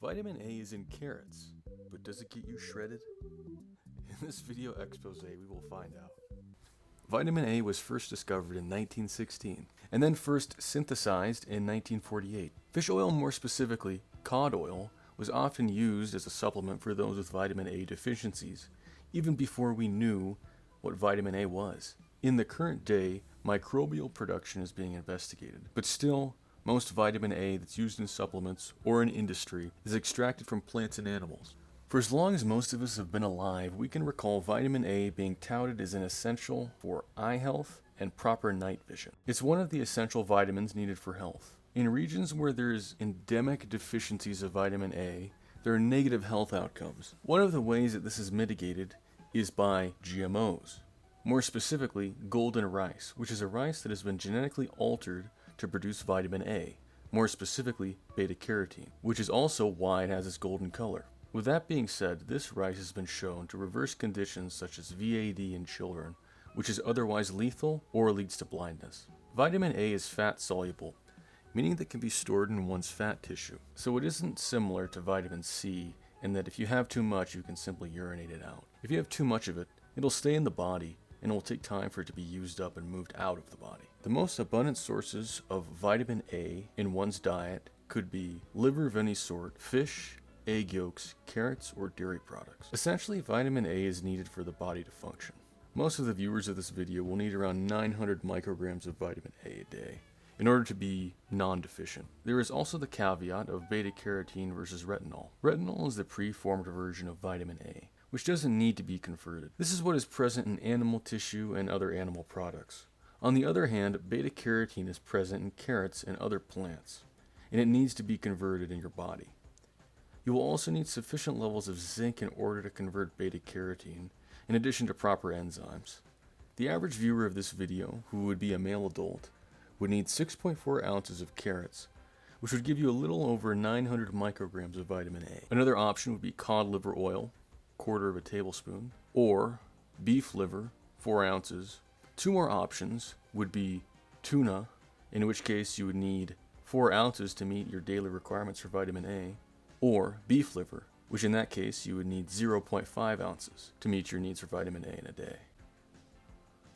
Vitamin A is in carrots, but does it get you shredded? In this video expose, we will find out. Vitamin A was first discovered in 1916, and then first synthesized in 1948. Fish oil, more specifically cod oil, was often used as a supplement for those with vitamin A deficiencies, even before we knew what vitamin A was. In the current day, microbial production is being investigated, but still, most vitamin A that's used in supplements or in industry is extracted from plants and animals. For as long as most of us have been alive, we can recall vitamin A being touted as an essential for eye health and proper night vision. It's one of the essential vitamins needed for health. In regions where there's endemic deficiencies of vitamin A, there are negative health outcomes. One of the ways that this is mitigated is by GMOs. More specifically, golden rice, which is a rice that has been genetically altered to produce vitamin A, more specifically beta-carotene, which is also why it has its golden color. With that being said, this rice has been shown to reverse conditions such as VAD in children, which is otherwise lethal or leads to blindness. Vitamin A is fat soluble, meaning that it can be stored in one's fat tissue. So it isn't similar to vitamin C in that if you have too much, you can simply urinate it out. If you have too much of it, it'll stay in the body and it will take time for it to be used up and moved out of the body. The most abundant sources of vitamin A in one's diet could be liver of any sort, fish, egg yolks, carrots, or dairy products. Essentially, vitamin A is needed for the body to function. Most of the viewers of this video will need around 900 micrograms of vitamin A a day in order to be non-deficient. There is also the caveat of beta-carotene versus retinol. Retinol is the preformed version of vitamin A, which doesn't need to be converted. This is what is present in animal tissue and other animal products. On the other hand, beta-carotene is present in carrots and other plants, and it needs to be converted in your body. You will also need sufficient levels of zinc in order to convert beta-carotene, in addition to proper enzymes. The average viewer of this video, who would be a male adult, would need 6.4 ounces of carrots, which would give you a little over 900 micrograms of vitamin A. Another option would be cod liver oil, 1/4 of a tablespoon, or beef liver, 4 ounces. Two more options would be tuna, in which case you would need 4 ounces to meet your daily requirements for vitamin A, or beef liver, which in that case you would need 0.5 ounces to meet your needs for vitamin A in a day.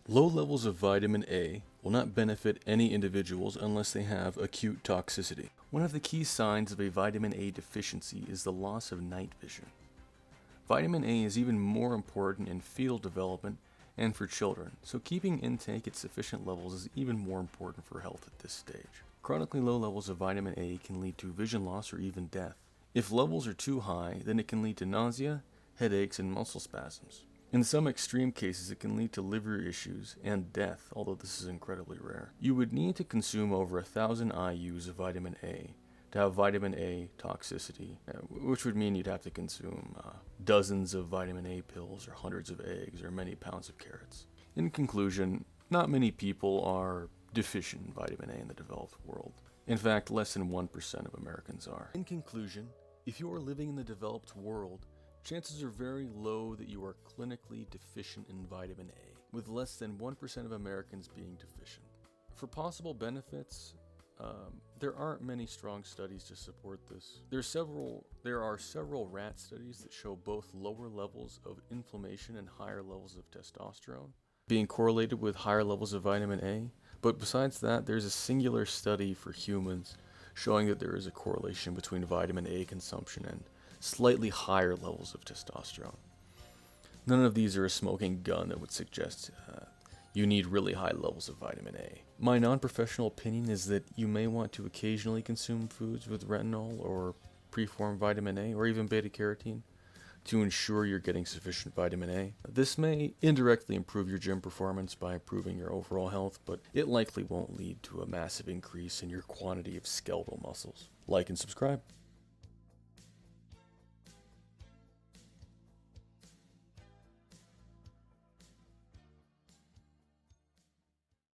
Low levels of vitamin A will not benefit any individuals unless they have acute toxicity. One of the key signs of a vitamin A deficiency is the loss of night vision. Vitamin A is even more important in fetal development and for children, so keeping intake at sufficient levels is even more important for health at this stage. Chronically low levels of vitamin A can lead to vision loss or even death. If levels are too high, then it can lead to nausea, headaches, and muscle spasms. In some extreme cases, it can lead to liver issues and death, although this is incredibly rare. You would need to consume over 1,000 IUs of vitamin A to have vitamin A toxicity, which would mean you'd have to consume dozens of vitamin A pills or hundreds of eggs or many pounds of carrots. In conclusion, not many people are deficient in vitamin A in the developed world. In fact, less than 1% of Americans are. In conclusion, if you are living in the developed world, chances are very low that you are clinically deficient in vitamin A, with less than 1% of Americans being deficient. For possible benefits, there aren't many strong studies to support this. There are several rat studies that show both lower levels of inflammation and higher levels of testosterone being correlated with higher levels of vitamin A. But besides that, there's a singular study for humans showing that there is a correlation between vitamin A consumption and slightly higher levels of testosterone. None of these are a smoking gun that would suggest you need really high levels of vitamin A. My non-professional opinion is that you may want to occasionally consume foods with retinol or preformed vitamin A or even beta-carotene to ensure you're getting sufficient vitamin A. This may indirectly improve your gym performance by improving your overall health, but it likely won't lead to a massive increase in your quantity of skeletal muscles. Like and subscribe.